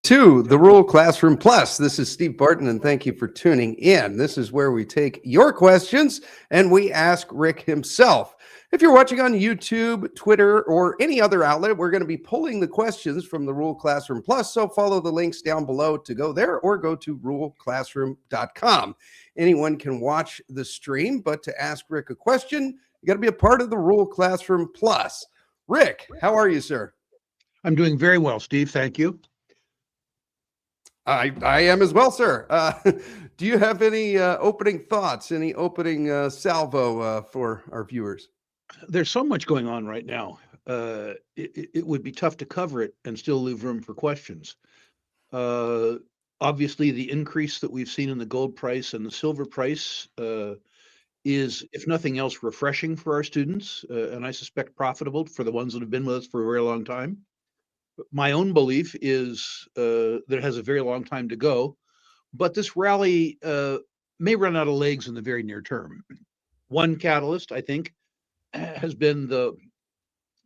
To the Rural Classroom Plus. This is Steve Barton, and thank you for tuning in. This is where we take your questions and we ask Rick himself. If you're watching on YouTube, Twitter, or any other outlet, we're going to be pulling the questions from the Rural Classroom Plus. So follow the links down below to go there or go to ruralclassroom.com. Anyone can watch the stream, but to ask Rick a question, you got to be a part of the Rural Classroom Plus. Rick, how are you, sir? I'm doing very well, Steve. Thank you. I am as well, sir. Do you have any opening thoughts, any opening salvo for our viewers? There's so much going on right now. It would be tough to cover it and still leave room for questions. Obviously, the increase that we've seen in the gold price and the silver price is, if nothing else, refreshing for our students, and I suspect profitable for the ones that have been with us for a very long time. My own belief is that it has a very long time to go, but this rally may run out of legs in the very near term. One catalyst, I think, has been the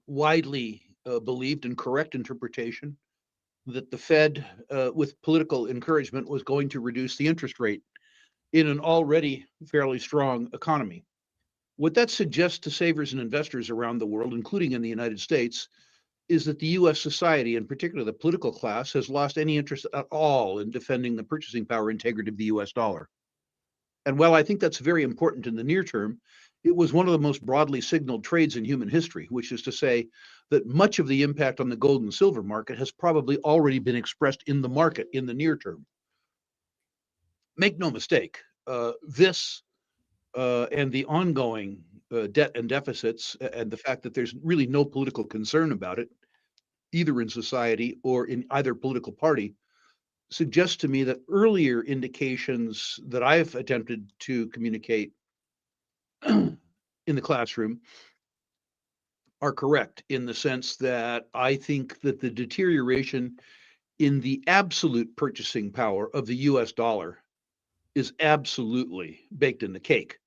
widely believed and correct interpretation that the Fed, with political encouragement, was going to reduce the interest rate in an already fairly strong economy. What that suggests to savers and investors around the world, including in the United States, is that the US society, in particular the political class, has lost any interest at all in defending the purchasing power integrity of the US dollar. And while I think that's very important in the near term, it was one of the most broadly signaled trades in human history, which is to say that much of the impact on the gold and silver market has probably already been expressed in the market in the near term. Make no mistake, this and the ongoing debt and deficits, and the fact that there's really no political concern about it, either in society or in either political party, suggests to me that earlier indications that I've attempted to communicate in the classroom are correct, in the sense that I think that the deterioration in the absolute purchasing power of the US dollar is absolutely baked in the cake.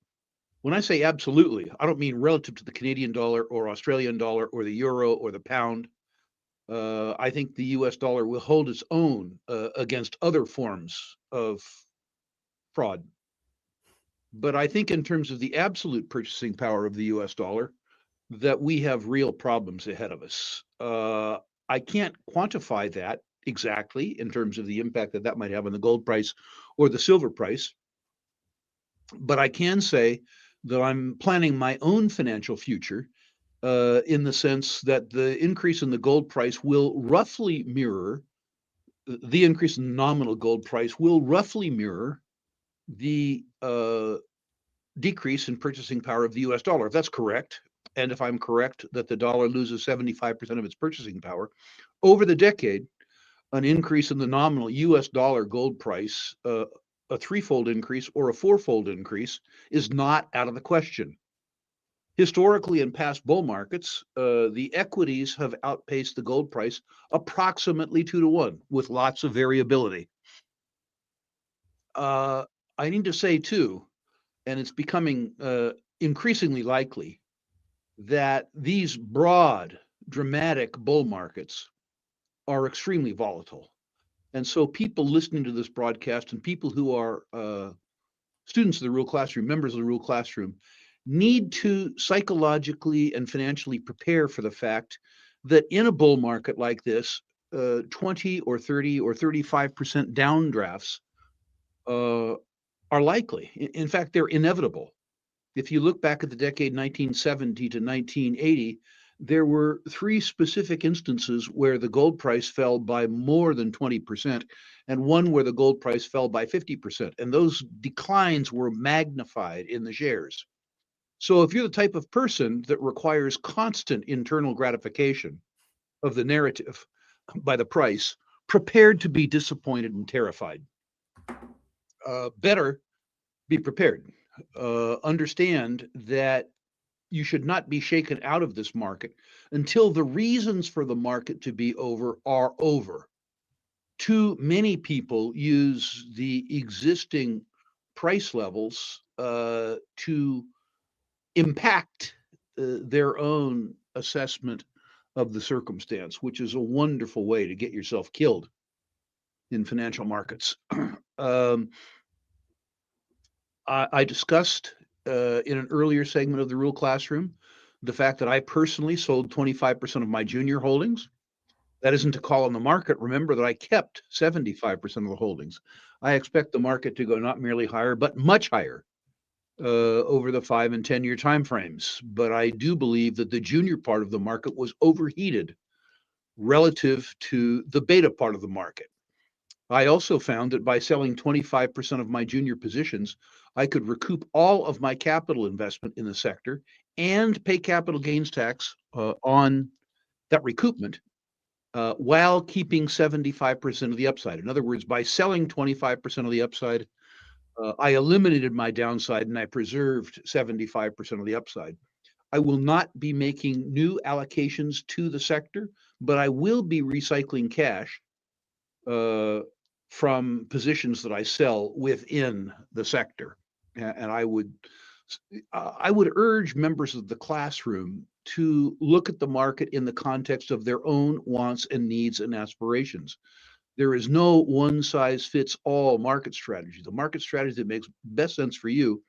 When I say absolutely, I don't mean relative to the Canadian dollar or Australian dollar or the euro or the pound. I think the US dollar will hold its own against other forms of fraud. But I think, in terms of the absolute purchasing power of the US dollar, that we have real problems ahead of us. I can't quantify that exactly in terms of the impact that that might have on the gold price or the silver price. But I can say that I'm planning my own financial future in the sense that the increase in the gold price will roughly mirror the increase in nominal gold price will roughly mirror the decrease in purchasing power of the US dollar. If that's correct, and if I'm correct that the dollar loses 75% of its purchasing power over the decade, an increase in the nominal US dollar gold price, a threefold increase or a fourfold increase, is not out of the question. Historically, in past bull markets, the equities have outpaced the gold price approximately 2-to-1, with lots of variability. I need to say, too, and it's becoming increasingly likely, that these broad, dramatic bull markets are extremely volatile. And so people listening to this broadcast and people who are students of the Rural Classroom, members of the Rural Classroom, need to psychologically and financially prepare for the fact that in a bull market like this, 20 or 30 or 35% downdrafts are likely. In fact, they're inevitable. If you look back at the decade 1970 to 1980, there were 3 specific instances where the gold price fell by more than 20%, and one where the gold price fell by 50%. And those declines were magnified in the shares. So if you're the type of person that requires constant internal gratification of the narrative by the price, prepared to be disappointed and terrified. Better be prepared. Understand that you should not be shaken out of this market until the reasons for the market to be over are over. Too many people use the existing price levels to impact their own assessment of the circumstance, which is a wonderful way to get yourself killed. in financial markets. I discussed in an earlier segment of the Rule Classroom the fact that I personally sold 25% of my junior holdings. That isn't a call on the market. Remember that I kept 75% of the holdings. I expect the market to go not merely higher, but much higher over the 5 and 10-year timeframes. But I do believe that the junior part of the market was overheated relative to the beta part of the market. I also found that by selling 25% of my junior positions, I could recoup all of my capital investment in the sector and pay capital gains tax on that recoupment while keeping 75% of the upside. In other words, by selling 25% of the upside, I eliminated my downside and I preserved 75% of the upside. I will not be making new allocations to the sector, but I will be recycling cash from positions that I sell within the sector. And I would urge members of the classroom to look at the market in the context of their own wants and needs and aspirations. There is no one size fits all market strategy. The market strategy that makes best sense for you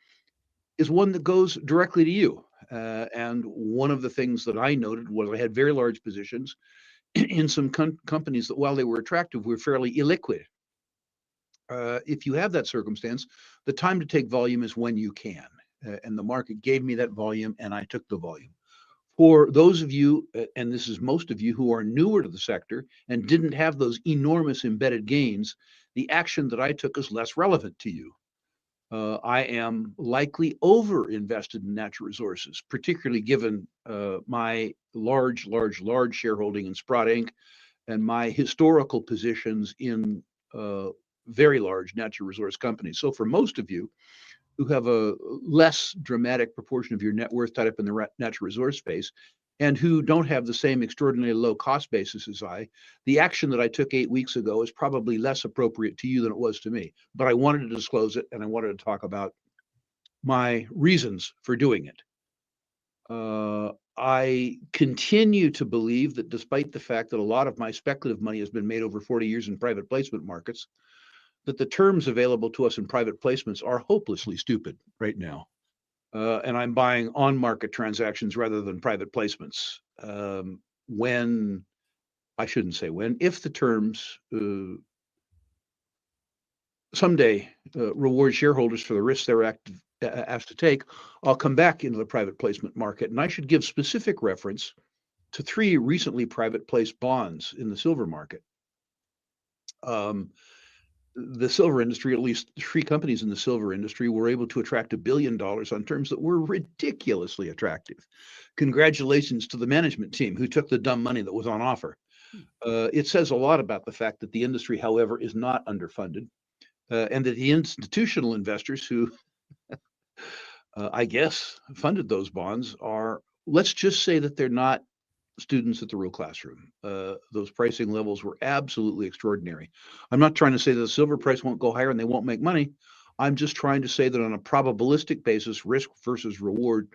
is one that goes directly to you. And one of the things that I noted was I had very large positions in some companies that, while they were attractive, were fairly illiquid. If you have that circumstance, the time to take volume is when you can. And the market gave me that volume and I took the volume. For those of you, and this is most of you, who are newer to the sector and didn't have those enormous embedded gains, the action that I took is less relevant to you. I am likely over-invested in natural resources, particularly given my large shareholding in Sprott Inc. and my historical positions in very large natural resource companies. So for most of you who have a less dramatic proportion of your net worth tied up in the natural resource space and who don't have the same extraordinarily low cost basis as I, the action that I took 8 weeks ago is probably less appropriate to you than it was to me. But I wanted to disclose it and I wanted to talk about my reasons for doing it. I continue to believe that despite the fact that a lot of my speculative money has been made over 40 years in private placement markets, that the terms available to us in private placements are hopelessly stupid right now. And I'm buying on-market transactions rather than private placements. If the terms someday reward shareholders for the risks they're asked to take, I'll come back into the private placement market. And I should give specific reference to 3 recently private placed bonds in the silver market. The silver industry, at least 3 companies in the silver industry, were able to attract $1 billion on terms that were ridiculously attractive. Congratulations to the management team who took the dumb money that was on offer. It says a lot about the fact that the industry, however, is not underfunded, and that the institutional investors who, I guess, funded those bonds are, let's just say that they're not students at the Real Classroom. Those pricing levels were absolutely extraordinary. I'm not trying to say that the silver price won't go higher and they won't make money. I'm just trying to say that on a probabilistic basis, risk versus reward,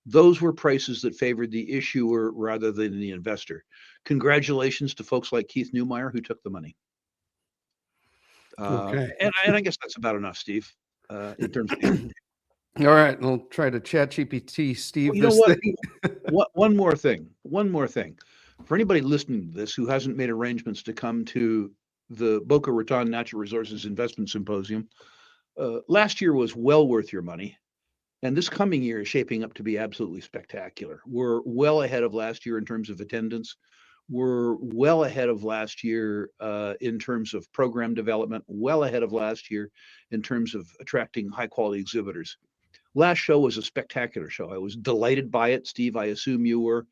those were prices that favored the issuer rather than the investor. Congratulations to folks like Keith Neumeyer who took the money. Okay. And I guess that's about enough, Steve, in terms of All right, we'll try to chat GPT Steve. Well, you know what? One more thing. For anybody listening to this who hasn't made arrangements to come to the Boca Raton Natural Resources Investment Symposium, last year was well worth your money. And this coming year is shaping up to be absolutely spectacular. We're well ahead of last year in terms of attendance. We're well ahead of last year in terms of program development, well ahead of last year in terms of attracting high quality exhibitors. Last show was a spectacular show. I was delighted by it. Steve, I assume you were.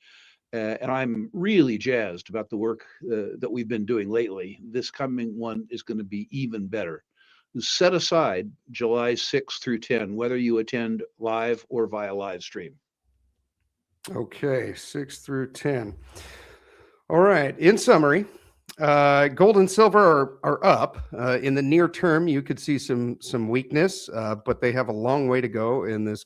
And I'm really jazzed about the work that we've been doing lately. This coming one is going to be even better. Set aside July 6th through 10, whether you attend live or via live stream. Okay, 6 through 10. All right. In summary, gold and silver are up. In the near term, you could see some weakness, but they have a long way to go in this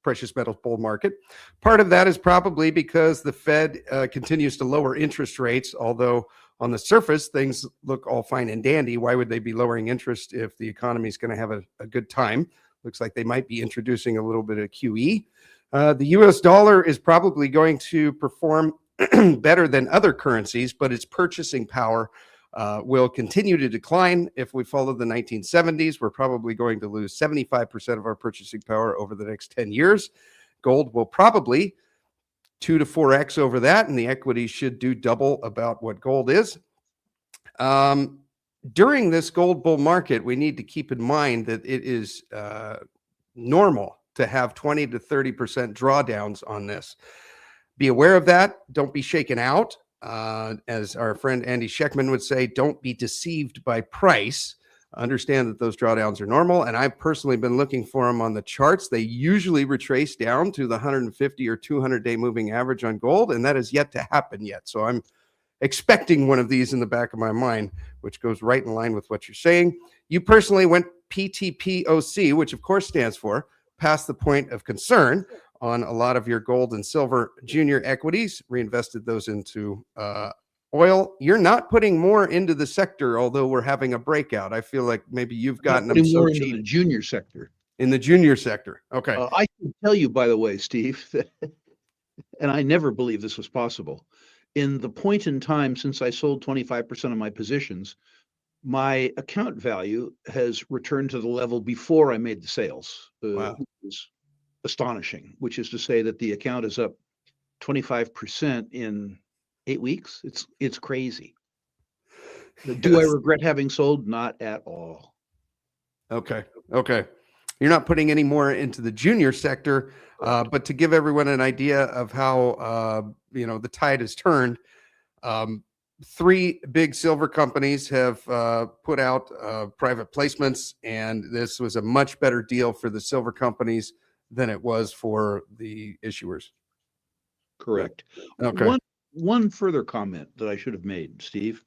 precious metals bull market. Part of that is probably because the Fed continues to lower interest rates, although on the surface, things look all fine and dandy. Why would they be lowering interest if the economy is going to have a good time? Looks like they might be introducing a little bit of QE. The US dollar is probably going to perform better than other currencies, but its purchasing power will continue to decline. If we follow the 1970s, we're probably going to lose 75% of our purchasing power over the next 10 years. Gold will probably 2 to 4x over that, and the equity should do double about what gold is. During this gold bull market, we need to keep in mind that it is normal to have 20 to 30% drawdowns on this. Be aware of that. Don't be shaken out. As our friend Andy Scheckman would say, don't be deceived by price. Understand that those drawdowns are normal, and I've personally been looking for them on the charts. They usually retrace down to the 150 or 200-day moving average on gold, and that has yet to happen yet. So I'm expecting one of these in the back of my mind, which goes right in line with what you're saying. You personally went PTPOC, which of course stands for past the point of concern, on a lot of your gold and silver junior equities, reinvested those into oil. You're not putting more into the sector, although we're having a breakout. I feel like maybe you've gotten them so more cheap. into the junior sector. In the junior sector. Okay. I can tell you, by the way, Steve, and I never believed this was possible. In the point in time since I sold 25% of my positions, my account value has returned to the level before I made the sales. Wow. Which is astonishing, which is to say that the account is up 25% in 8 weeks. It's crazy. Do I regret having sold? Not at all. Okay. You're not putting any more into the junior sector, but to give everyone an idea of how the tide has turned, 3 big silver companies have put out private placements, and this was a much better deal for the silver companies than it was for the issuers. Correct. Okay. One further comment that I should have made, Steve,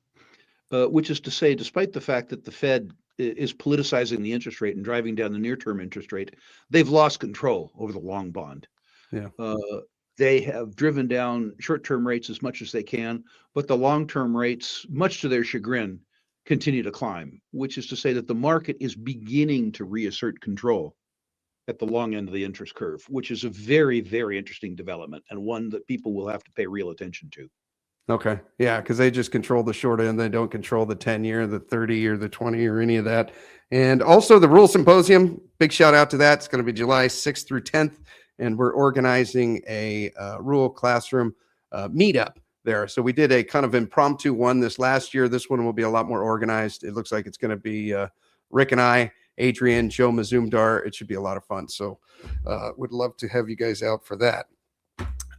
which is to say, despite the fact that the Fed is politicizing the interest rate and driving down the near-term interest rate, they've lost control over the long bond. Yeah. They have driven down short-term rates as much as they can, but the long-term rates, much to their chagrin, continue to climb, which is to say that the market is beginning to reassert control at the long end of the interest curve, which is a very, very interesting development and one that people will have to pay real attention to. Okay. Yeah, because they just control the short end. They don't control the 10-year, the 30 or the 20 or any of that. And also the Rule Symposium, big shout out to that. It's going to be July 6th through 10th. And we're organizing a Rule Classroom meetup there. So we did a kind of impromptu one this last year. This one will be a lot more organized. It looks like it's going to be Rick and I, Adrian, Joe Mazumdar. It should be a lot of fun. So would love to have you guys out for that.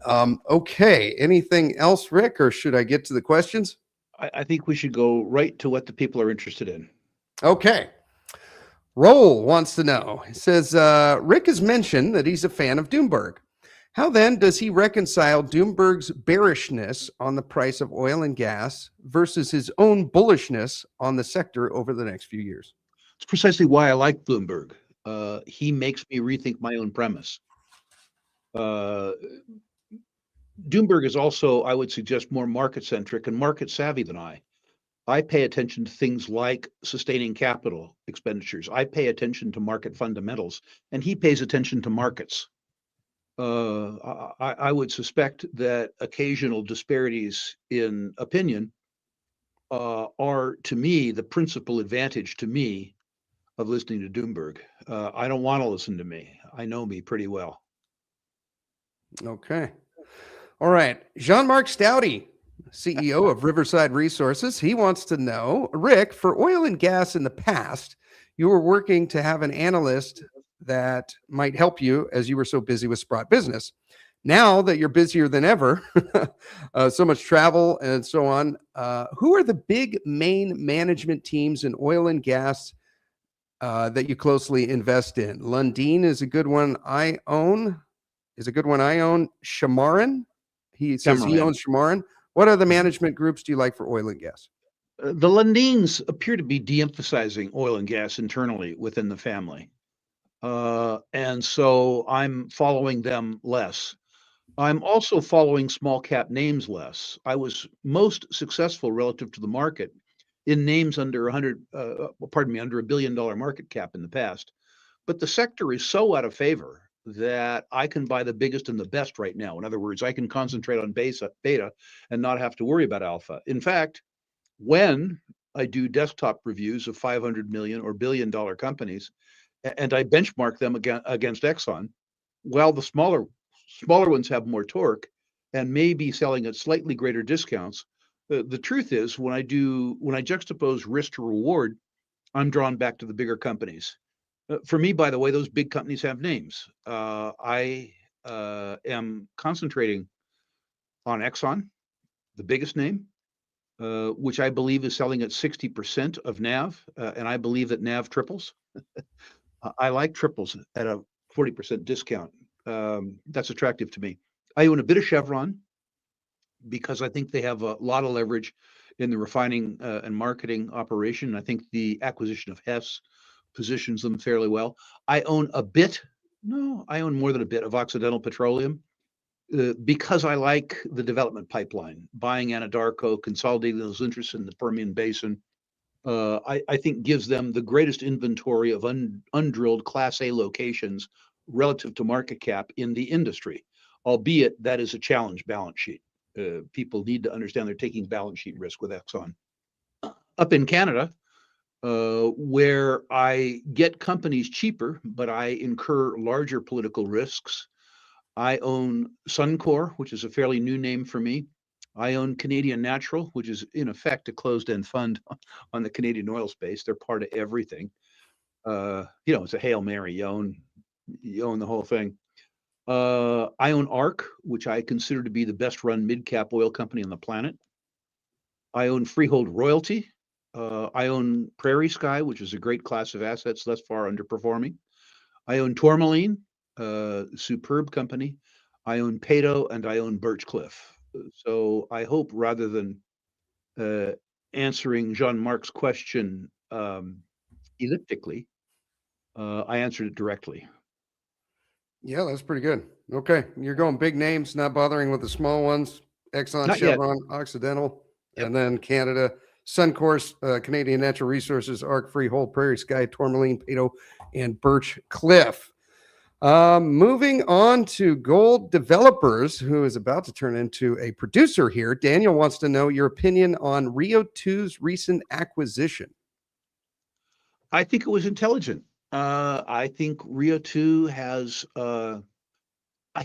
Okay. Anything else, Rick, or should I get to the questions? I think we should go right to what the people are interested in. Okay. Roll wants to know. He says, Rick has mentioned that he's a fan of Doomberg. How then does he reconcile Doomberg's bearishness on the price of oil and gas versus his own bullishness on the sector over the next few years? It's precisely why I like Bloomberg. He makes me rethink my own premise. Doomberg is also, I would suggest, more market-centric and market-savvy than I. I pay attention to things like sustaining capital expenditures. I pay attention to market fundamentals, and he pays attention to markets. I would suspect that occasional disparities in opinion are, to me, the principal advantage to me of listening to Doomberg. I don't want to listen to me. I know me pretty well. Okay. All right. Jean-Marc Stouty, CEO of Riverside Resources. He wants to know, Rick, for oil and gas in the past, you were working to have an analyst that might help you as you were so busy with Sprott Business. Now that you're busier than ever, so much travel and so on, who are the big main management teams in oil and gas that you closely invest in? Lundin is a good one I own. Shamaran. He says he owns Shamaran. What other management groups do you like for oil and gas? The Lundins appear to be de-emphasizing oil and gas internally within the family. And so I'm following them less. I'm also following small cap names less. I was most successful relative to the market in names under 100, pardon me, under $1 billion market cap in the past. But the sector is so out of favor that I can buy the biggest and the best right now. In other words, I can concentrate on beta and not have to worry about alpha. In fact, when I do desktop reviews of 500 million or $1 billion companies, and I benchmark them against Exxon, while the smaller ones have more torque and may be selling at slightly greater discounts, the truth is when I juxtapose risk to reward, I'm drawn back to the bigger companies. For me, by the way, those big companies have names. I am concentrating on Exxon, the biggest name, which I believe is selling at 60% of NAV, and I believe that NAV triples. I like triples at a 40% discount. That's attractive to me. I own a bit of Chevron because I think they have a lot of leverage in the refining and marketing operation. I think the acquisition of Hess positions them fairly well. I own more than a bit of Occidental Petroleum because I like the development pipeline, buying Anadarko, consolidating those interests in the Permian Basin. I think gives them the greatest inventory of undrilled Class A locations relative to market cap in the industry, albeit that is a challenge balance sheet. People need to understand they're taking balance sheet risk with Exxon. Up in Canada, where I get companies cheaper, but I incur larger political risks. I own Suncor, which is a fairly new name for me. I own Canadian Natural, which is in effect a closed-end fund on the Canadian oil space. They're part of everything. It's a Hail Mary. You own the whole thing. I own ARC, which I consider to be the best-run mid-cap oil company on the planet. I own Freehold Royalty. I own Prairie Sky, which is a great class of assets thus far underperforming. I own Tourmaline, superb company. I own Peyto and I own Birchcliff. So I hope rather than answering Jean-Marc's question elliptically, I answered it directly. Yeah, that's pretty good. Okay, you're going big names, not bothering with the small ones. Exxon, Not yet. Chevron, Occidental, Yep. and then Canada, Suncor, Canadian Natural Resources, ARC, Freehold, Prairie Sky, Tourmaline, Peyto, and Birch Cliff. Moving on to gold developers, who is about to turn into a producer here. Daniel wants to know your opinion on Rio 2's recent acquisition. I think it was intelligent. I think Rio 2 has, I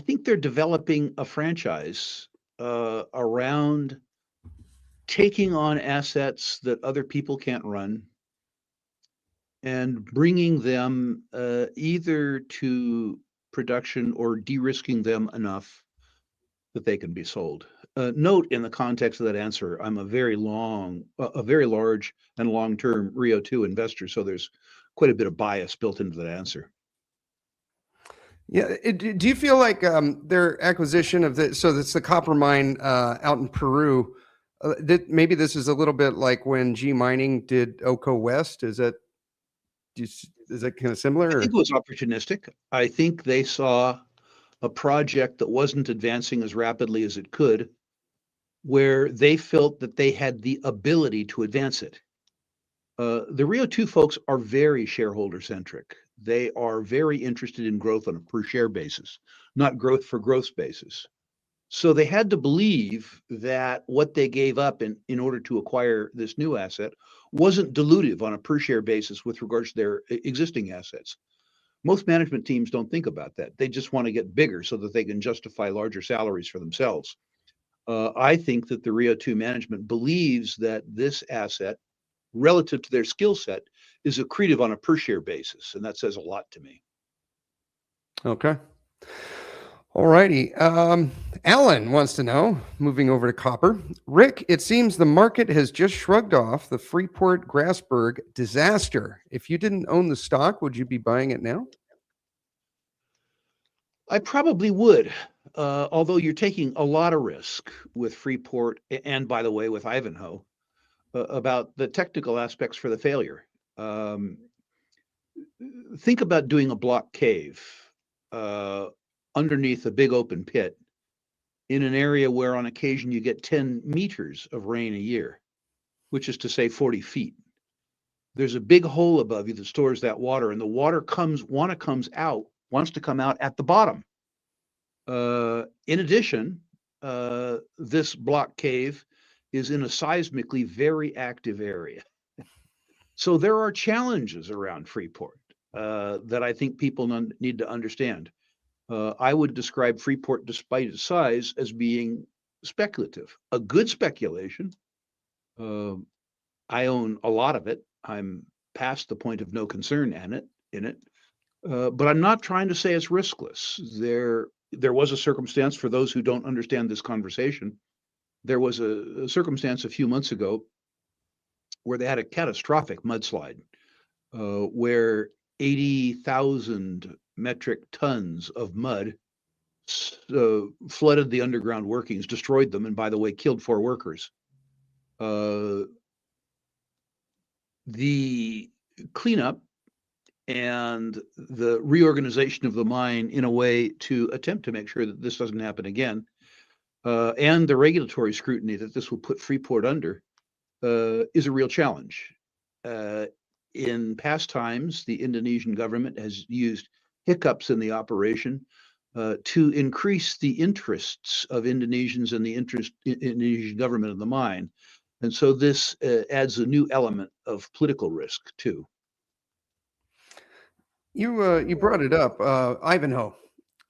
think they're developing a franchise around taking on assets that other people can't run and bringing them either to production or de-risking them enough that they can be sold. Note in the context of that answer, I'm a very large and long-term Rio 2 investor, so there's quite a bit of bias built into that answer. Yeah, do you feel like their acquisition of so that's the copper mine out in Peru, that maybe this is a little bit like when G Mining did Oko West? Is that kind of similar? I think it was opportunistic. I think they saw a project that wasn't advancing as rapidly as it could, where they felt that they had the ability to advance it. The Rio 2 folks are very shareholder centric. They are very interested in growth on a per share basis, not growth for growth basis. So they had to believe that what they gave up in order to acquire this new asset wasn't dilutive on a per share basis with regards to their existing assets. Most management teams don't think about that. They just want to get bigger so that they can justify larger salaries for themselves. I think that the Rio 2 management believes that this asset, relative to their skill set, is accretive on a per share basis, and that says a lot to me. Okay. All righty. Alan wants to know, moving over to copper. Rick, it seems the market has just shrugged off the Freeport Grasberg disaster. If you didn't own the stock, would you be buying it now? I probably would, although you're taking a lot of risk with Freeport and, by the way, with Ivanhoe about the technical aspects for the failure. Think about doing a block cave underneath a big open pit in an area where on occasion you get 10 meters of rain a year, which is to say 40 feet. There's a big hole above you that stores that water, and the water wants to come out at the bottom. In addition, this block cave is in a seismically very active area. So there are challenges around Freeport that I think people need to understand. I would describe Freeport, despite its size, as being speculative, a good speculation. I own a lot of it. I'm past the point of no concern in it, but I'm not trying to say it's riskless. There was a circumstance, for those who don't understand this conversation, there was a circumstance a few months ago where they had a catastrophic mudslide, where 80,000 metric tons of mud flooded the underground workings, destroyed them, and by the way, killed 4 workers. The cleanup and the reorganization of the mine in a way to attempt to make sure that this doesn't happen again, and the regulatory scrutiny that this will put Freeport under, is a real challenge. In past times, the Indonesian government has used hiccups in the operation to increase the interests of Indonesians and the Indonesian government of the mine. And so this adds a new element of political risk too. You brought it up, Ivanhoe.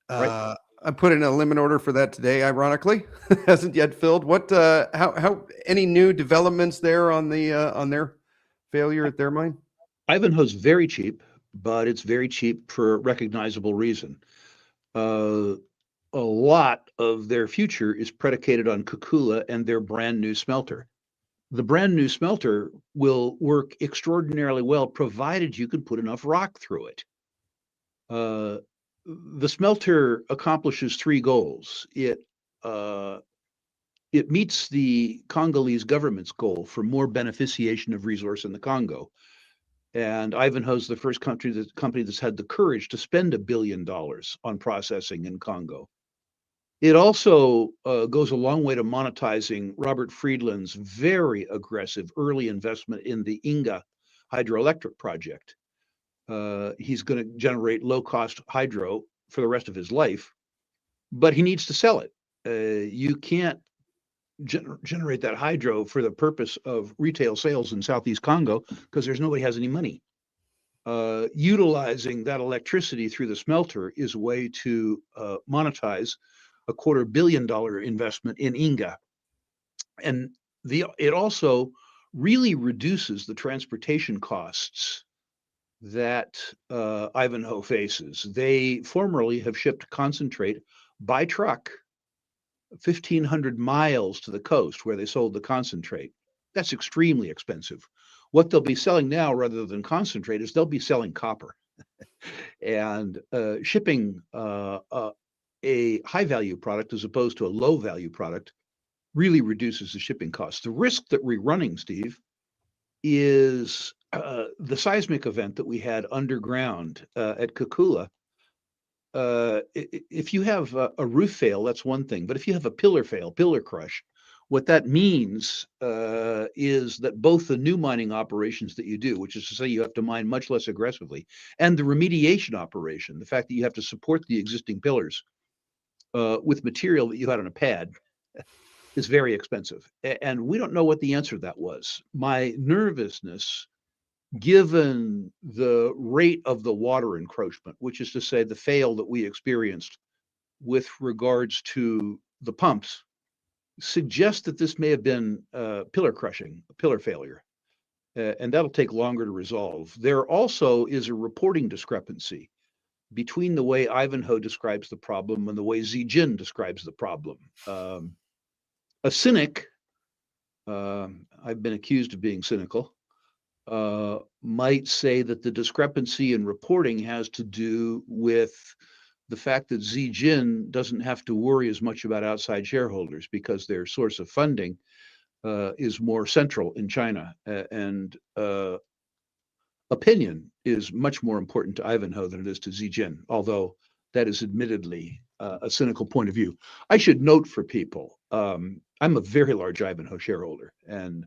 Right. I put in a limit order for that today. Ironically, hasn't yet filled. What? How? Any new developments there on their failure at their mine? Ivanhoe's very cheap, but it's very cheap for a recognizable reason. A lot of their future is predicated on Kukula and their brand new smelter. The brand new smelter will work extraordinarily well, provided you can put enough rock through it. The smelter accomplishes 3 goals. It meets the Congolese government's goal for more beneficiation of resource in the Congo. And Ivanhoe's the first company that's had the courage to spend $1 billion on processing in Congo. It also goes a long way to monetizing Robert Friedland's very aggressive early investment in the Inga hydroelectric project. He's going to generate low-cost hydro for the rest of his life, but he needs to sell it. You can't generate that hydro for the purpose of retail sales in Southeast Congo because there's nobody has any money. Utilizing that electricity through the smelter is a way to monetize a $250 million investment in Inga. And it also really reduces the transportation costs that Ivanhoe faces. They formerly have shipped concentrate by truck 1,500 miles to the coast where they sold the concentrate. That's extremely expensive. What they'll be selling now, rather than concentrate, is they'll be selling copper. And shipping a high-value product as opposed to a low-value product really reduces the shipping costs. The risk that we're running, Steve, is the seismic event that we had underground at Kukula. If you have a roof fail, that's one thing. But if you have a pillar fail, pillar crush, what that means is that both the new mining operations that you do, which is to say you have to mine much less aggressively, and the remediation operation, the fact that you have to support the existing pillars with material that you had on a pad, is very expensive. And we don't know what the answer to that was. My nervousness, given the rate of the water encroachment, which is to say the fail that we experienced with regards to the pumps, suggests that this may have been pillar crushing, a pillar failure, and that'll take longer to resolve. There also is a reporting discrepancy between the way Ivanhoe describes the problem and the way Zijin describes the problem. A cynic, I've been accused of being cynical, might say that the discrepancy in reporting has to do with the fact that Zijin doesn't have to worry as much about outside shareholders because their source of funding is more central in China, and opinion is much more important to Ivanhoe than it is to Zijin, although that is admittedly a cynical point of view. I should note for people, I'm a very large Ivanhoe shareholder, and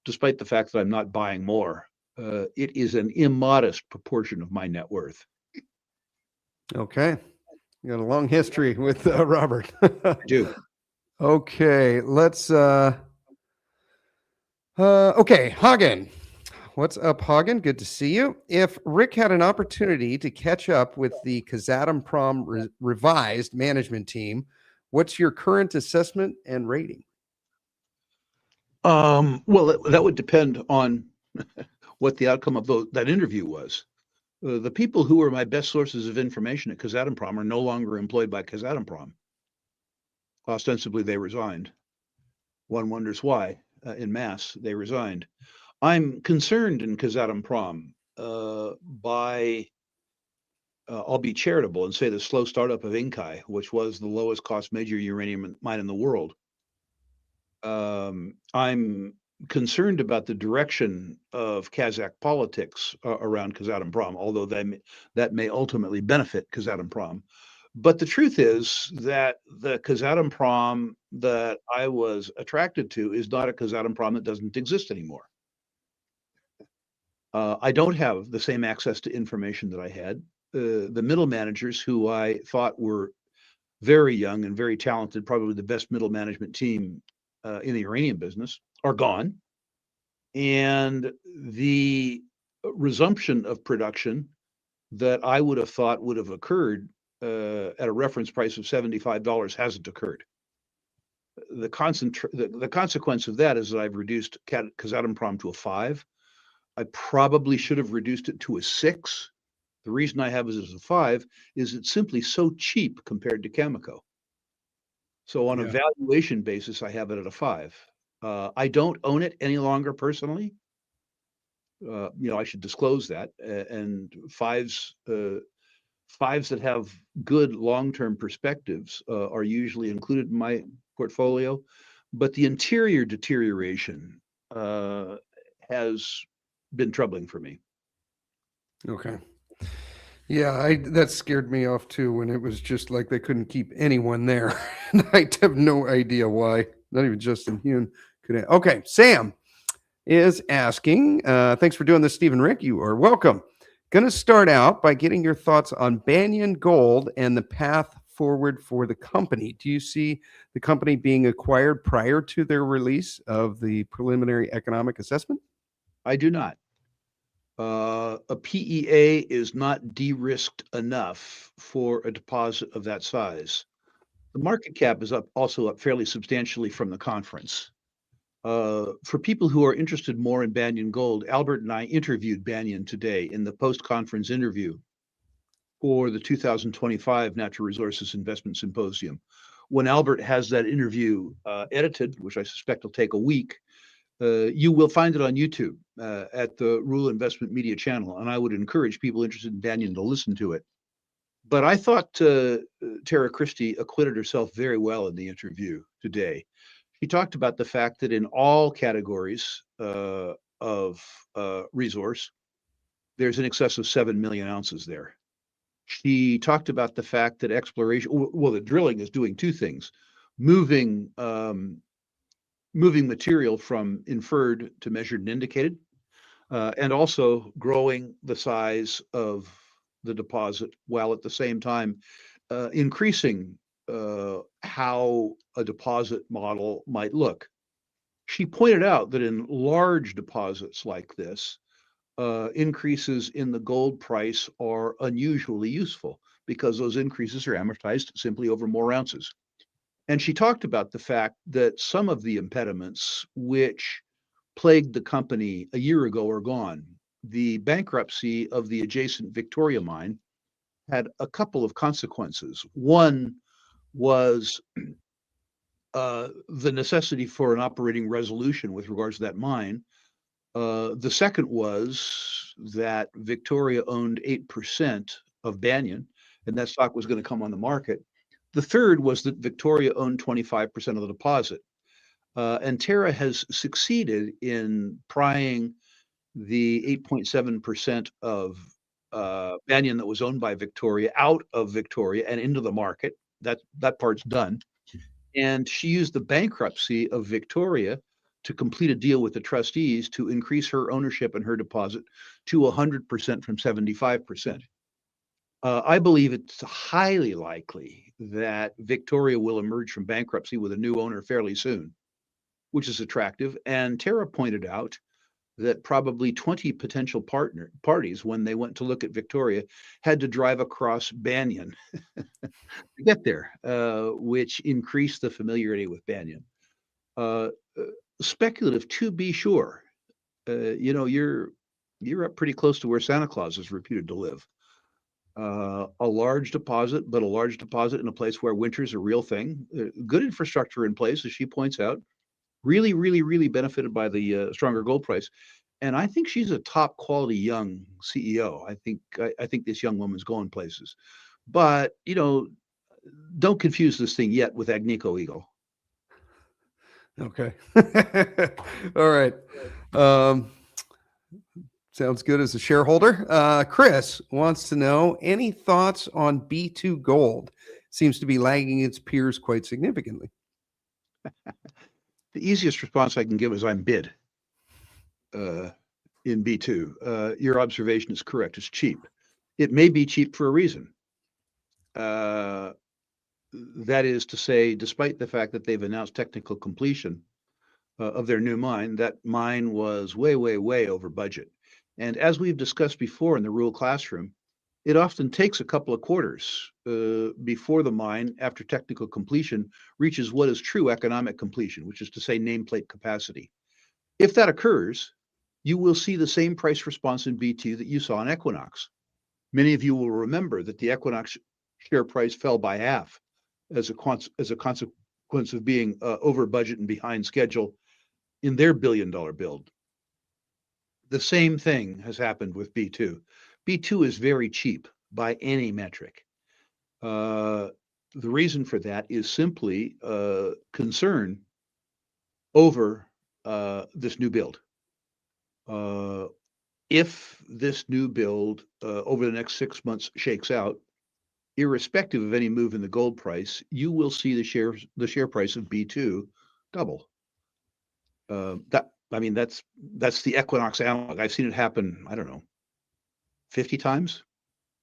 despite the fact that I'm not buying more, it is an immodest proportion of my net worth. Okay. You got a long history with Robert. I do. Okay, let's okay, Hagen. What's up, Hagen? Good to see you. If Rick had an opportunity to catch up with the Kazatomprom revised management team, what's your current assessment and rating? Well, that would depend on what the outcome of that interview was. The people who were my best sources of information at Kazatomprom are no longer employed by Kazatomprom. Ostensibly, they resigned. One wonders why. En masse, they resigned. I'm concerned in Kazatomprom by, I'll be charitable and say the slow startup of Inkai, which was the lowest cost major uranium mine in the world. I'm concerned about the direction of Kazakh politics around Kazatomprom, although that may ultimately benefit Kazatomprom. But the truth is that the Kazatomprom that I was attracted to is not a Kazatomprom that doesn't exist anymore. I don't have the same access to information that I had. The middle managers who I thought were very young and very talented, probably the best middle management team in the uranium business, are gone. And the resumption of production that I would have thought would have occurred at a reference price of $75 hasn't occurred. The consequence of that is that I've reduced Kazatomprom to a 5. I probably should have reduced it to a 6. The reason I have it as a 5 is it's simply so cheap compared to Cameco. So on a valuation basis, I have it at a 5. I don't own it any longer personally. I should disclose that. And fives that have good long-term perspectives are usually included in my portfolio. But the interior deterioration has been troubling for me. Okay. Yeah, that scared me off too when it was just like they couldn't keep anyone there. And I have no idea why. Not even Justin Hune could. Okay, Sam is asking, thanks for doing this, Stephen Rick. You are welcome. Going to start out by getting your thoughts on Banyan Gold and the path forward for the company. Do you see the company being acquired prior to their release of the preliminary economic assessment? I do not. A PEA is not de-risked enough for a deposit of that size. The market cap is also up fairly substantially from the conference. For people who are interested more in Banyan Gold, Albert and I interviewed Banyan today in the post-conference interview for the 2025 Natural Resources Investment Symposium. When Albert has that interview edited, which I suspect will take a week, you will find it on YouTube at the Rule Investment Media channel, and I would encourage people interested in Banyan to listen to it. But I thought Tara Christie acquitted herself very well in the interview today. She talked about the fact that in all categories of resource, there's in excess of 7 million ounces there. She talked about the fact that exploration, well, the drilling is doing two things: moving material from inferred to measured and indicated, and also growing the size of the deposit, while at the same time increasing how a deposit model might look. She pointed out that in large deposits like this, increases in the gold price are unusually useful because those increases are amortized simply over more ounces. And she talked about the fact that some of the impediments which plagued the company a year ago are gone. The bankruptcy of the adjacent Victoria mine had a couple of consequences. One was the necessity for an operating resolution with regards to that mine. The second was that Victoria owned 8% of Banyan, and that stock was going to come on the market. The third was that Victoria owned 25% of the deposit. And Terra has succeeded in prying the 8.7% of Banyan that was owned by Victoria out of Victoria and into the market. That part's done. And she used the bankruptcy of Victoria to complete a deal with the trustees to increase her ownership and her deposit to 100% from 75%. I believe it's highly likely that Victoria will emerge from bankruptcy with a new owner fairly soon, which is attractive. And Tara pointed out that probably 20 potential parties, when they went to look at Victoria, had to drive across Banyan to get there, which increased the familiarity with Banyan. Uh, Speculative to be sure. You're up pretty close to where Santa Claus is reputed to live. A large deposit, but a large deposit in a place where winter's a real thing. Good infrastructure in place, as she points out. Really, really, really benefited by the stronger gold price. And I think she's a top quality young CEO. I think this young woman's going places. But don't confuse this thing yet with Agnico Eagle. Okay. All right. Sounds good as a shareholder. Chris wants to know any thoughts on B2 Gold. Seems to be lagging its peers quite significantly. The easiest response I can give is I'm bid in B2. Your observation is correct. It's cheap. It may be cheap for a reason. That is to say, despite the fact that they've announced technical completion of their new mine, that mine was way, way, way over budget. And as we've discussed before in the rural classroom, it often takes a couple of quarters before the mine, after technical completion, reaches what is true economic completion, which is to say nameplate capacity. If that occurs, you will see the same price response in B2 that you saw in Equinox. Many of you will remember that the Equinox share price fell by half as a consequence of being over budget and behind schedule in their billion-dollar build. The same thing has happened with B2. B2 is very cheap by any metric. The reason for that is simply concern over this new build. If this new build over the next 6 months shakes out, irrespective of any move in the gold price, you will see the share price of B2 double. That's the Equinox analog. I've seen it happen, I don't know, 50 times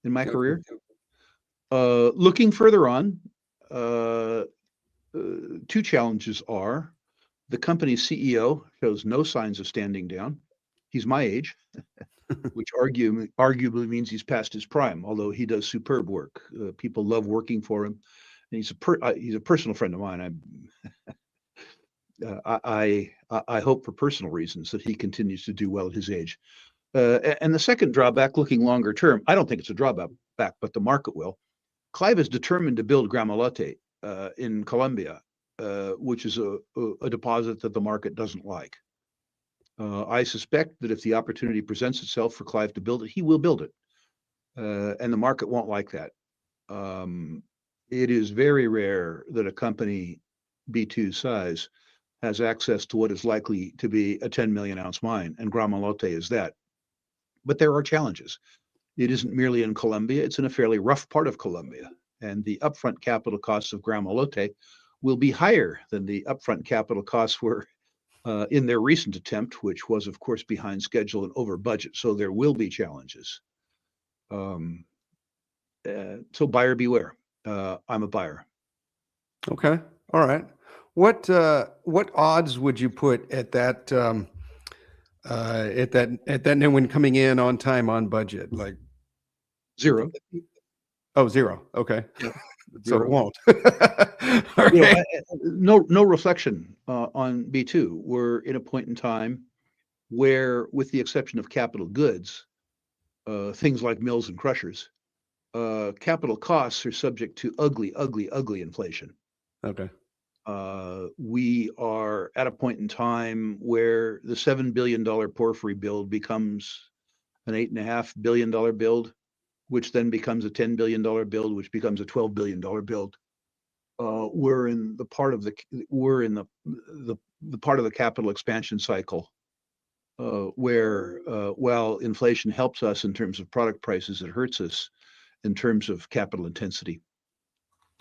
in my career. Looking further on, two challenges are the company's CEO shows no signs of standing down. He's my age, which arguably means he's past his prime, although he does superb work. People love working for him. And he's a personal friend of mine. I hope for personal reasons that he continues to do well at his age. And the second drawback, looking longer term, I don't think it's a drawback, but the market will. Clive is determined to build Gramalote in Colombia, which is a deposit that the market doesn't like. I suspect that if the opportunity presents itself for Clive to build it, he will build it. And the market won't like that. It is very rare that a company B2 size has access to what is likely to be a 10 million ounce mine, and Gramalote is that. But there are challenges. It isn't merely in Colombia, it's in a fairly rough part of Colombia. And the upfront capital costs of Gramalote will be higher than the upfront capital costs were in their recent attempt, which was, of course, behind schedule and over budget. So there will be challenges. So buyer beware. I'm a buyer. Okay. All right. What odds would you put at that new one coming in on time, on budget? Like 0. Oh, 0. Okay. Yeah. So 0. it won't. Right. No reflection on B2. We're in a point in time where, with the exception of capital goods, things like mills and crushers, capital costs are subject to ugly, ugly, ugly inflation. Okay. We are at a point in time where the $7 billion porphyry build becomes an $8.5 billion build, which then becomes a $10 billion build, which becomes a $12 billion build. We're in the part of the part of the capital expansion cycle where while inflation helps us in terms of product prices, it hurts us in terms of capital intensity.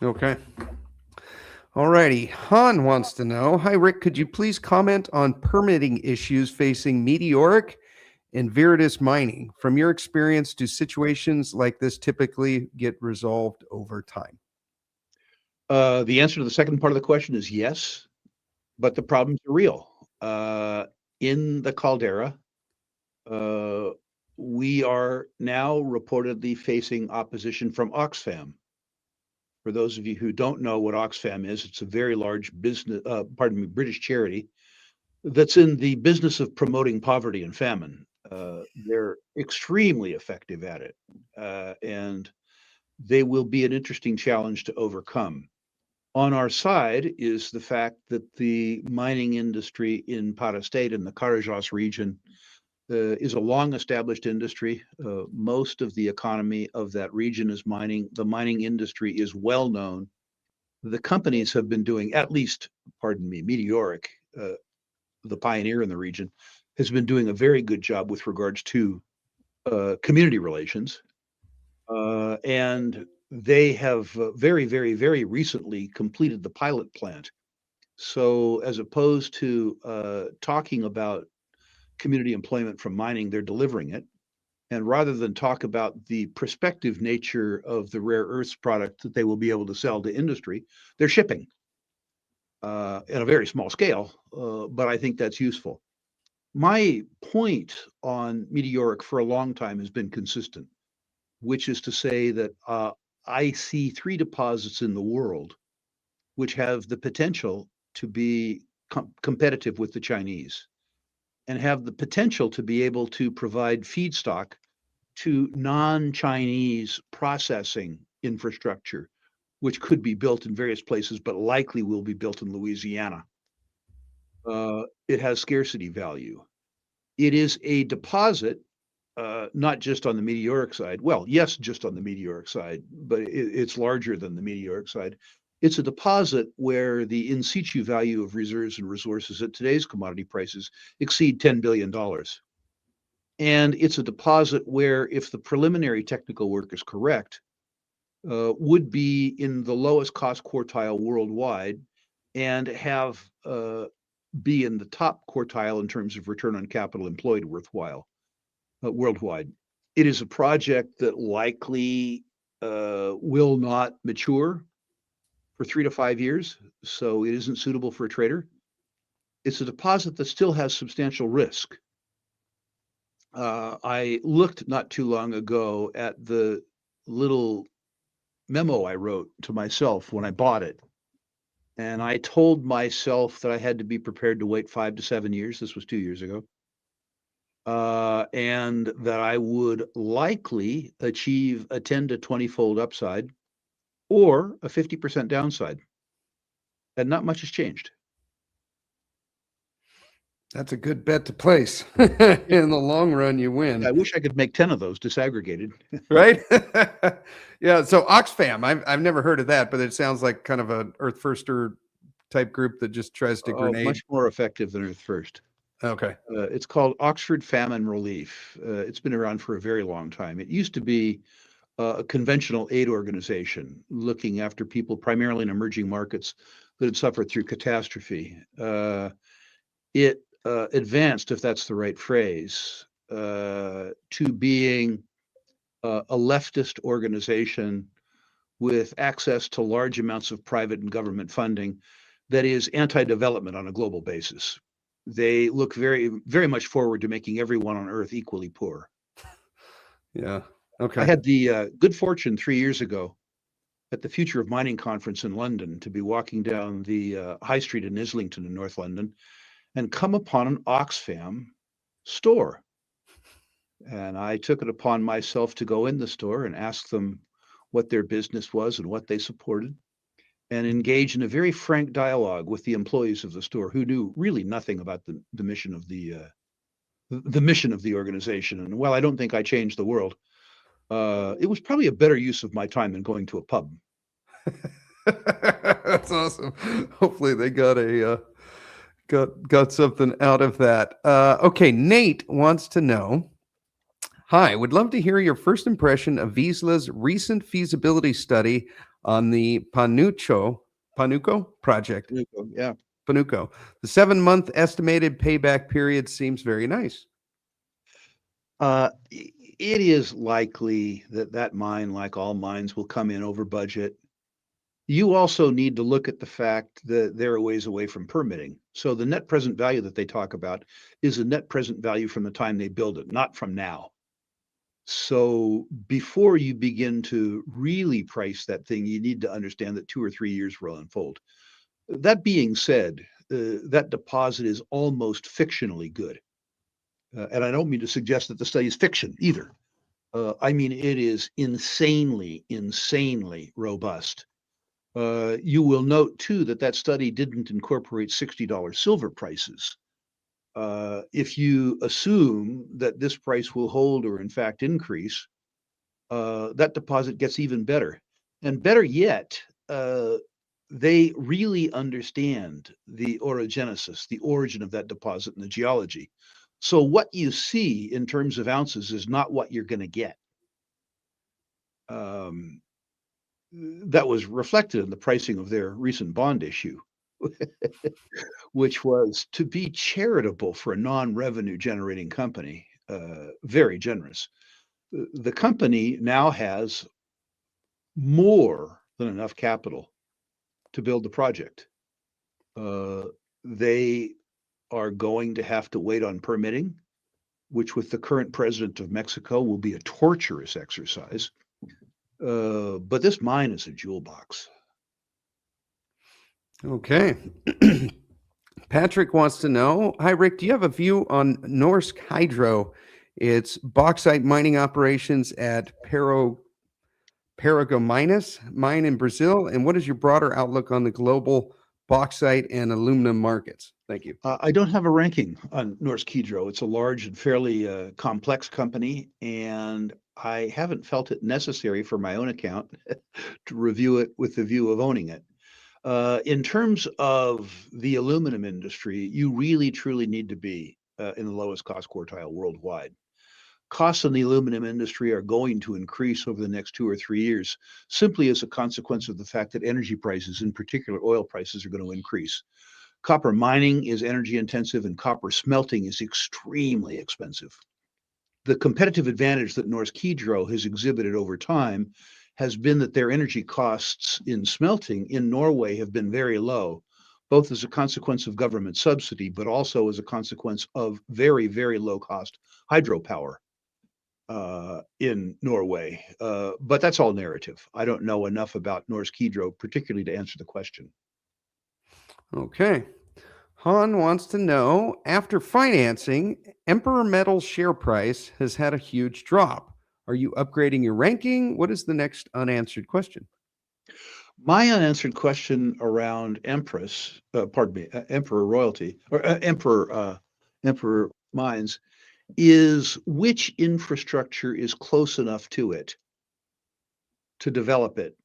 Okay. All righty. Han wants to know, hi, Rick, could you please comment on permitting issues facing Meteoric and Veritas mining? From your experience, do situations like this typically get resolved over time? The answer to the second part of the question is yes, but the problems are real. In the caldera, we are now reportedly facing opposition from Oxfam. For those of you who don't know what Oxfam is, it's a very large British charity that's in the business of promoting poverty and famine. They're extremely effective at it, and they will be an interesting challenge to overcome. On our side is the fact that the mining industry in Para State in the Carajás region is a long-established industry. Most of the economy of that region is mining. The mining industry is well known. The companies have been doing, at least, Meteoric, the pioneer in the region, has been doing a very good job with regards to community relations. And they have very, very, very recently completed the pilot plant. So as opposed to talking about community employment from mining, they're delivering it. And rather than talk about the prospective nature of the rare earths product that they will be able to sell to industry, they're shipping at a very small scale, but I think that's useful. My point on Meteoric for a long time has been consistent, which is to say that I see 3 deposits in the world which have the potential to be competitive with the Chinese and have the potential to be able to provide feedstock to non-Chinese processing infrastructure, which could be built in various places, but likely will be built in Louisiana. It has scarcity value. It is a deposit, not just on the meteoric side. Well, yes, just on the meteoric side, but it's larger than the meteoric side. It's a deposit where the in situ value of reserves and resources at today's commodity prices exceed $10 billion. And it's a deposit where, if the preliminary technical work is correct, would be in the lowest cost quartile worldwide and have be in the top quartile in terms of return on capital employed worldwide. It is a project that likely will not mature for 3 to 5 years, so it isn't suitable for a trader. It's a deposit that still has substantial risk. I looked not too long ago at the little memo I wrote to myself when I bought it. And I told myself that I had to be prepared to wait 5 to 7 years. This was 2 years ago. And that I would likely achieve a 10 to 20-fold upside or a 50% downside. And not much has changed. That's a good bet to place. In the long run, you win. I wish I could make 10 of those disaggregated. Right? Yeah. So Oxfam, I've never heard of that, but it sounds like kind of an Earth Firster type group that just tries to grenade. Much more effective than Earth First. Okay. It's called Oxford Famine Relief. It's been around for a very long time. It used to be a conventional aid organization looking after people primarily in emerging markets that had suffered through catastrophe. It advanced, if that's the right phrase, to being a leftist organization with access to large amounts of private and government funding that is anti-development on a global basis. They look very, very much forward to making everyone on Earth equally poor. Yeah. Okay. I had the good fortune 3 years ago at the Future of Mining conference in London to be walking down the High Street in Islington in North London and come upon an Oxfam store. And I took it upon myself to go in the store and ask them what their business was and what they supported, and engage in a very frank dialogue with the employees of the store who knew really nothing about the mission of the mission of the organization. And while I don't think I changed the world, it was probably a better use of my time than going to a pub. That's awesome. Hopefully they got Got something out of that. Okay, Nate wants to know. Hi, would love to hear your first impression of Visla's recent feasibility study on the Panuco project. Yeah. Panuco. The 7-month estimated payback period seems very nice. It is likely that that mine, like all mines, will come in over budget. You also need to look at the fact that they're a ways away from permitting. So the net present value that they talk about is a net present value from the time they build it, not from now. So before you begin to really price that thing, you need to understand that 2 or 3 years will unfold. That being said, that deposit is almost fictionally good. And I don't mean to suggest that the study is fiction either. I mean, it is insanely, insanely robust. You will note too that that study didn't incorporate $60 silver prices. If you assume that this price will hold or in fact increase, that deposit gets even better. And better yet, they really understand the orogenesis, the origin of that deposit and the geology. So what you see in terms of ounces is not what you're going to get. Um, that was reflected in the pricing of their recent bond issue, which was to be charitable for a non-revenue generating company, very generous. The company now has more than enough capital to build the project. They are going to have to wait on permitting, which with the current president of Mexico will be a torturous exercise. But this mine is a jewel box. Okay. Patrick wants to know, hi, Rick, do you have a view on Norsk Hydro, its bauxite mining operations at Paragominas mine in Brazil? And what is your broader outlook on the global bauxite and aluminum markets? Thank you. I don't have a ranking on Norsk Hydro. It's a large and fairly complex company, and I haven't felt it necessary for my own account to review it with the view of owning it. In terms of the aluminum industry, you really truly need to be in the lowest cost quartile worldwide. Costs in the aluminum industry are going to increase over the next 2 or 3 years, simply as a consequence of the fact that energy prices, in particular oil prices, are going to increase. Copper mining is energy intensive and copper smelting is extremely expensive. The competitive advantage that Norsk Hydro has exhibited over time has been that their energy costs in smelting in Norway have been very low, both as a consequence of government subsidy, but also as a consequence of very, very low cost hydropower in Norway. But that's all narrative. I don't know enough about Norsk Hydro, particularly to answer the question. Okay. Han wants to know, after financing, Emperor Metal's share price has had a huge drop. Are you upgrading your ranking? What is the next unanswered question? My unanswered question around Emperor royalty or Emperor mines is which infrastructure is close enough to it to develop it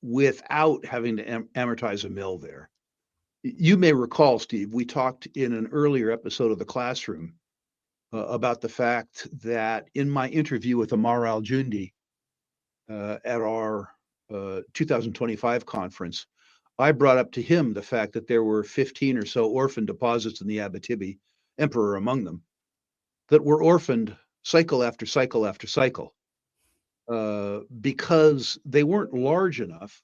without having to amortize a mill there. You may recall, Steve, we talked in an earlier episode of the classroom about the fact that in my interview with Amar Al-Jundi at our 2025 conference, I brought up to him the fact that there were 15 or so orphan deposits in the Abitibi, Emperor among them, that were orphaned cycle after cycle after cycle because they weren't large enough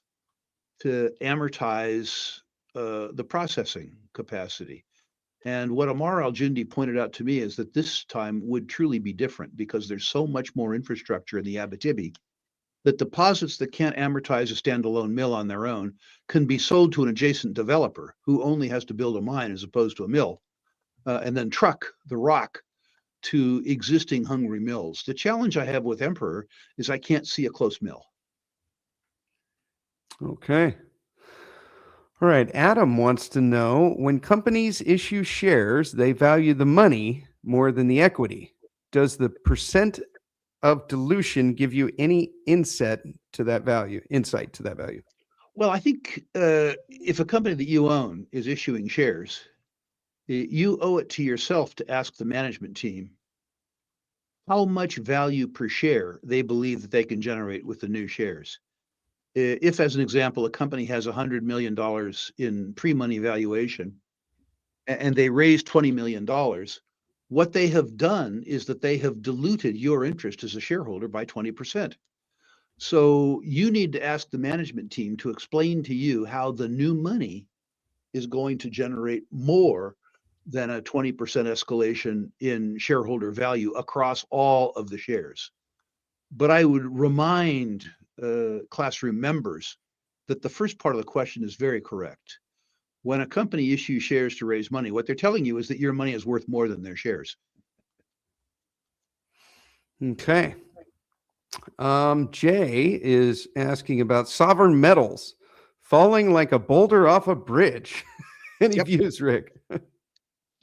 to amortize the processing capacity. And what Amar Al-Jundi pointed out to me is that this time would truly be different because there's so much more infrastructure in the Abitibi that deposits that can't amortize a standalone mill on their own can be sold to an adjacent developer who only has to build a mine as opposed to a mill and then truck the rock to existing hungry mills. The challenge I have with Emperor is I can't see a close mill. Okay. All right. Adam wants to know, when companies issue shares, they value the money more than the equity. Does the percent of dilution give you any insight to that value? Well, I think if a company that you own is issuing shares, You owe it to yourself to ask the management team how much value per share they believe that they can generate with the new shares. If, as an example, a company has $100 million in pre-money valuation and they raise $20 million, what they have done is that they have diluted your interest as a shareholder by 20%. So you need to ask the management team to explain to you how the new money is going to generate more than a 20% escalation in shareholder value across all of the shares. But I would remind classroom members that the first part of the question is very correct. When a company issues shares to raise money, what they're telling you is that your money is worth more than their shares. Okay. Jay is asking about sovereign metals falling like a boulder off a bridge. Any Yep. views, Rick?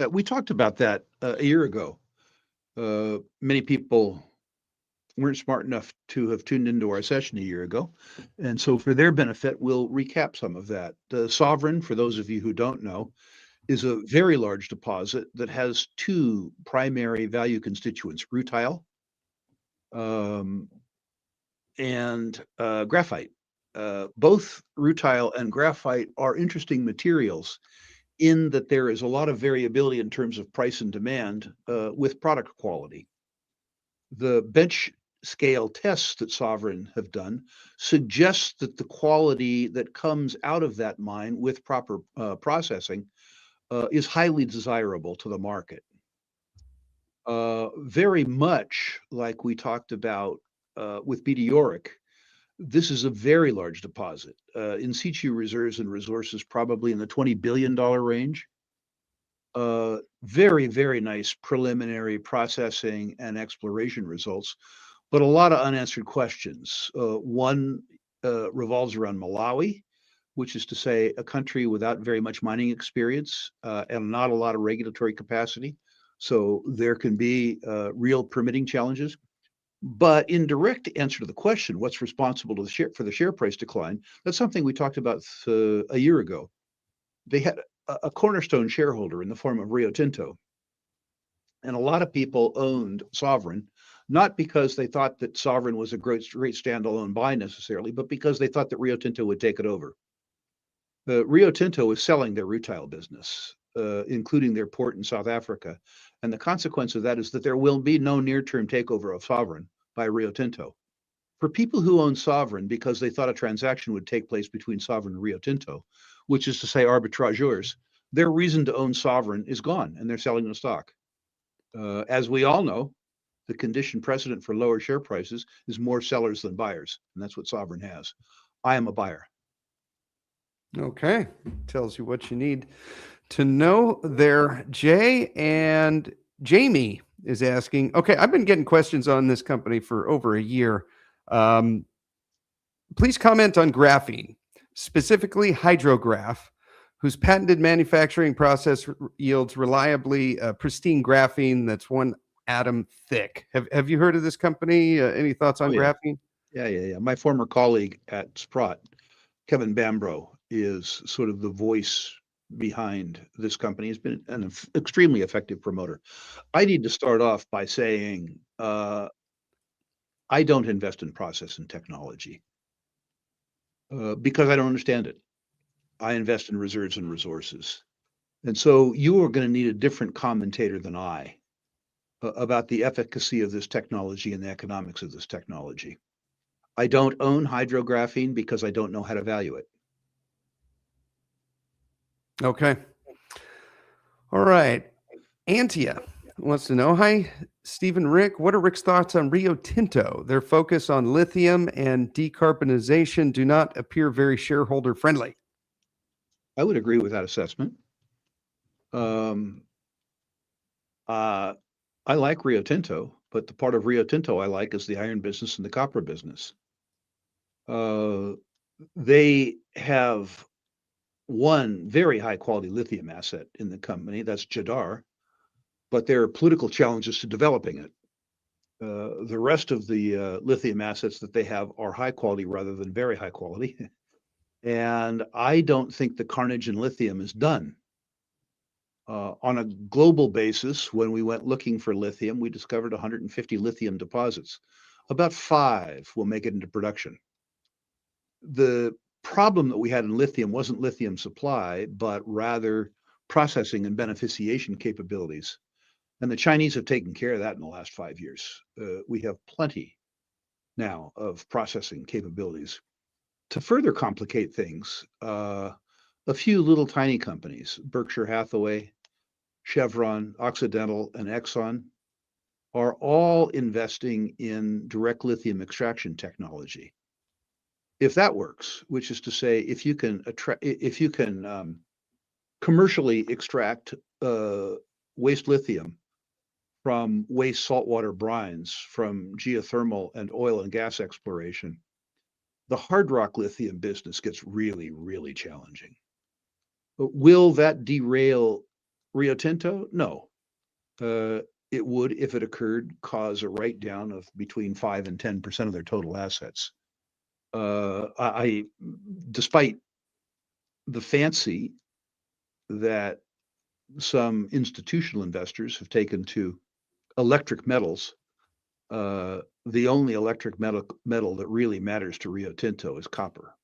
We talked about that a year ago. Many people weren't smart enough to have tuned into our session a year ago. And so for their benefit, we'll recap some of that. The sovereign, for those of you who don't know, is a very large deposit that has two primary value constituents, rutile and graphite. Both rutile and graphite are interesting materials in that there is a lot of variability in terms of price and demand with product quality. The bench scale tests that Sovereign have done suggest that the quality that comes out of that mine with proper processing is highly desirable to the market. Very much like we talked about with meteoric, this is a very large deposit. In situ reserves and resources probably in the $20 billion range. Very, very nice preliminary processing and exploration results, but a lot of unanswered questions. One revolves around Malawi, which is to say a country without very much mining experience and not a lot of regulatory capacity. So there can be real permitting challenges. But in direct answer to the question, what's responsible to the share, for the share price decline? That's something we talked about a year ago. They had a cornerstone shareholder in the form of Rio Tinto. And a lot of people owned Sovereign, not because they thought that Sovereign was a great standalone buy necessarily, but because they thought that Rio Tinto would take it over. Rio Tinto is selling their rutile business, including their port in South Africa. And the consequence of that is that there will be no near-term takeover of Sovereign by Rio Tinto. For people who own Sovereign because they thought a transaction would take place between Sovereign and Rio Tinto, which is to say arbitrageurs, their reason to own Sovereign is gone and they're selling the stock. As we all know, the condition precedent for lower share prices is more sellers than buyers, and that's what Sovereign has. I am a buyer. Okay. Tells you what you need to know there, Jay. And Jamie is asking, okay, I've been getting questions on this company for over a year. Please comment on graphene, specifically hydrograph, whose patented manufacturing process yields reliably pristine graphene that's one atom thick. Have you heard of this company? Any thoughts on graphene? Yeah. My former colleague at Sprott, Kevin Bambro, is sort of the voice behind this company. He's been an extremely effective promoter. I need to start off by saying I don't invest in process and technology because I don't understand it. I invest in reserves and resources. And so you are going to need a different commentator than I about the efficacy of this technology and the economics of this technology. I don't own hydrographene because I don't know how to value it. Okay. All right. Antia wants to know, hi, Stephen, Rick, what are Rick's thoughts on Rio Tinto? Their focus on lithium and decarbonization do not appear very shareholder friendly. I would agree with that assessment. I like Rio Tinto, but the part of Rio Tinto I like is the iron business and the copper business. They have one very high quality lithium asset in the company, that's Jadar, but there are political challenges to developing it. The rest of the lithium assets that they have are high quality rather than very high quality. And I don't think the carnage in lithium is done. On a global basis, when we went looking for lithium, we discovered 150 lithium deposits. About 5 will make it into production. The problem that we had in lithium wasn't lithium supply, but rather processing and beneficiation capabilities. And the Chinese have taken care of that in the last 5 years. We have plenty now of processing capabilities. To further complicate things, a few little tiny companies, Berkshire Hathaway, Chevron, Occidental, and Exxon, are all investing in direct lithium extraction technology. If that works, which is to say, if you can commercially extract waste lithium from waste saltwater brines, from geothermal and oil and gas exploration, the hard rock lithium business gets really, really challenging. But will that derail Rio Tinto? No. It would, if it occurred, cause a write down of between 5 and 10% of their total assets. Despite the fancy that some institutional investors have taken to electric metals, the only electric metal that really matters to Rio Tinto is copper.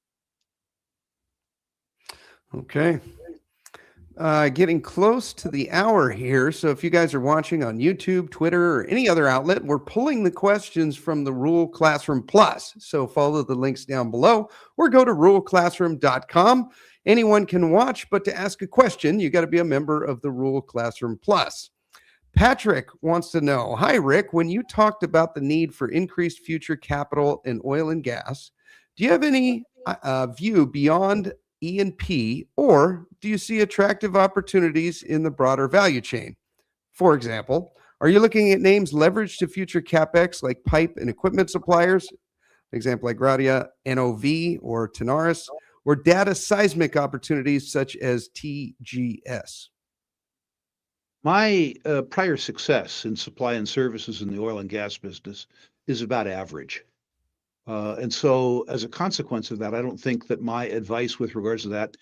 Okay. Getting close to the hour here. So if you guys are watching on YouTube, Twitter, or any other outlet, we're pulling the questions from the Rural Classroom Plus. So follow the links down below or go to ruralclassroom.com. Anyone can watch, but to ask a question, you got to be a member of the Rural Classroom Plus. Patrick wants to know, hi, Rick, when you talked about the need for increased future capital in oil and gas, do you have any view beyond E&P, or do you see attractive opportunities in the broader value chain? For example, are you looking at names leveraged to future CapEx like pipe and equipment suppliers, example like Gradia, NOV, or Tenaris, or data seismic opportunities such as TGS? My prior success in supply and services in the oil and gas business is about average. And so, as a consequence of that, I don't think that my advice with regards to that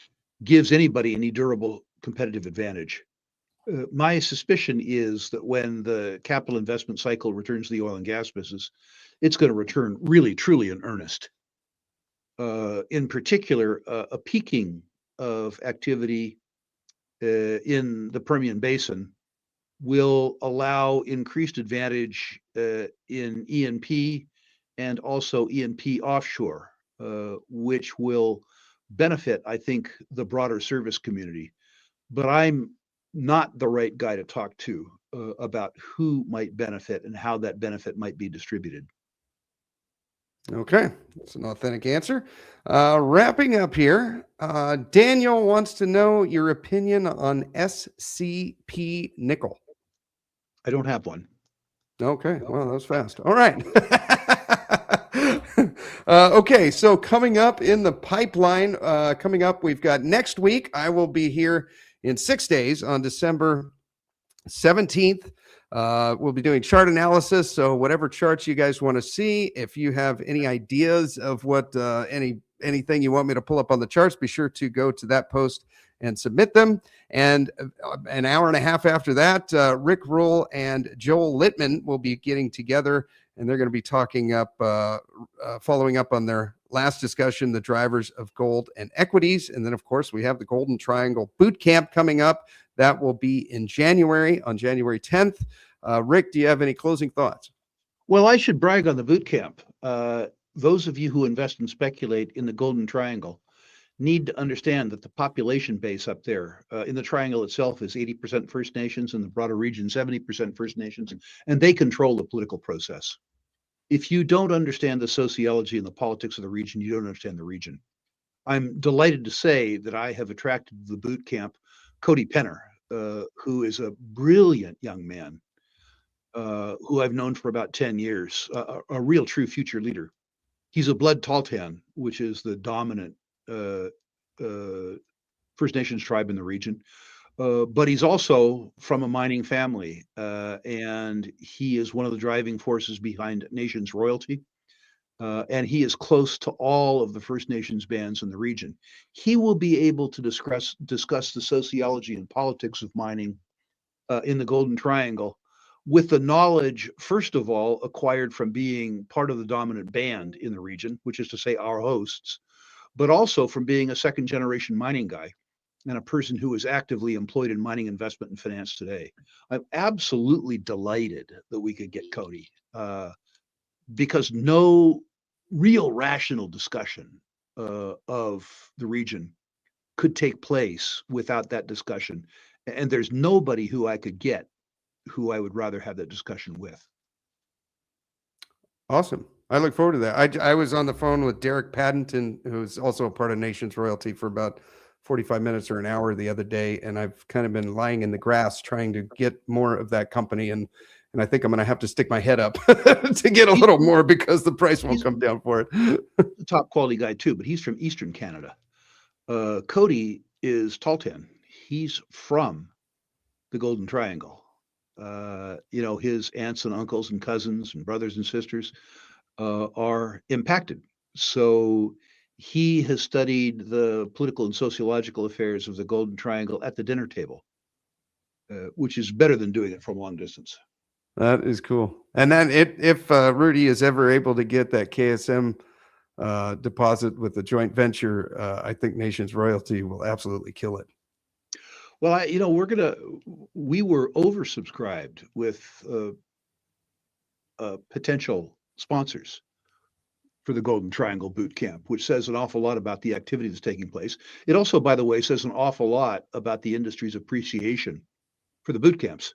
gives anybody any durable competitive advantage. My suspicion is that when the capital investment cycle returns to the oil and gas business, it's going to return really, truly in earnest. In particular, a peaking of activity in the Permian Basin will allow increased advantage in E&P and also E&P offshore, which will benefit, I think, the broader service community. But I'm not the right guy to talk to about who might benefit and how that benefit might be distributed. Okay, that's an authentic answer. Wrapping up here, Daniel wants to know your opinion on SCP nickel. I don't have one. Okay, well, that was fast. All right. Okay, so coming up in the pipeline, we've got next week. I will be here in 6 days on December 17th. We'll be doing chart analysis. So whatever charts you guys want to see, if you have any ideas of what anything you want me to pull up on the charts, be sure to go to that post and submit them. And an hour and a half after that, Rick Rule and Joel Littman will be getting together, and they're going to be talking up, following up on their last discussion, the drivers of gold and equities. And then, of course, we have the Golden Triangle Boot Camp coming up. That will be in January, on January 10th. Rick, do you have any closing thoughts? Well, I should brag on the boot camp. Those of you who invest and speculate in the Golden Triangle need to understand that the population base up there in the triangle itself is 80% First Nations, in the broader region 70% First Nations, and they control the political process. If you don't understand the sociology and the politics of the region, you don't understand the region. I'm delighted to say that I have attracted to the boot camp Cody Penner, who is a brilliant young man who I've known for about 10 years, a real true future leader. He's a blood Tahltan, which is the dominant First Nations tribe in the region. But he's also from a mining family, and he is one of the driving forces behind Nations royalty. and he is close to all of the First Nations bands in the region. He will be able to discuss the sociology and politics of mining in the Golden Triangle with the knowledge, first of all, acquired from being part of the dominant band in the region, which is to say our hosts, but also from being a second generation mining guy and a person who is actively employed in mining investment and finance today. I'm absolutely delighted that we could get Cody, because no real rational discussion of the region could take place without that discussion. And there's nobody who I could get who I would rather have that discussion with. Awesome. I look forward to that. I was on the phone with Derek Paddington, who's also a part of Nations Royalty, for about 45 minutes or an hour the other day, and I've kind of been lying in the grass trying to get more of that company, and I think I'm going to have to stick my head up to get a little more because the price won't come down for it. The top quality guy too, but he's from Eastern Canada. Cody is Tahltan. He's from the Golden Triangle. His aunts and uncles and cousins and brothers and sisters are impacted. So he has studied the political and sociological affairs of the Golden Triangle at the dinner table, which is better than doing it from long distance. That is cool. And then if Rudy is ever able to get that KSM deposit with the joint venture, I think Nations Royalty will absolutely kill it. Well, we were oversubscribed with potential sponsors for the Golden Triangle Boot Camp, which says an awful lot about the activity that's taking place. It also, by the way, says an awful lot about the industry's appreciation for the boot camps.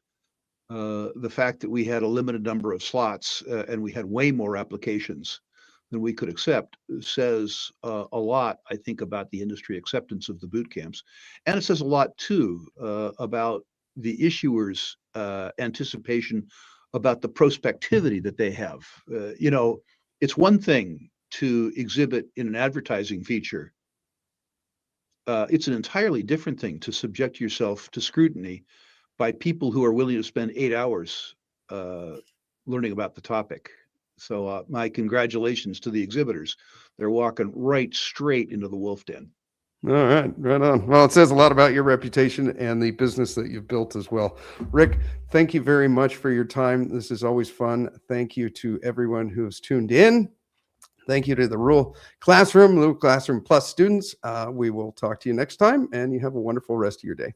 The fact that we had a limited number of slots and we had way more applications than we could accept says a lot, I think, about the industry acceptance of the boot camps. And it says a lot, too, about the issuers' anticipation about the prospectivity that they have. It's one thing to exhibit in an advertising feature. It's an entirely different thing to subject yourself to scrutiny by people who are willing to spend 8 hours learning about the topic. So my congratulations to the exhibitors. They're walking right straight into the wolf den. All right, right on. Well, it says a lot about your reputation and the business that you've built as well. Rick, thank you very much for your time. This is always fun. Thank you to everyone who's tuned in. Thank you to the Rural Classroom Plus students. We will talk to you next time, and you have a wonderful rest of your day.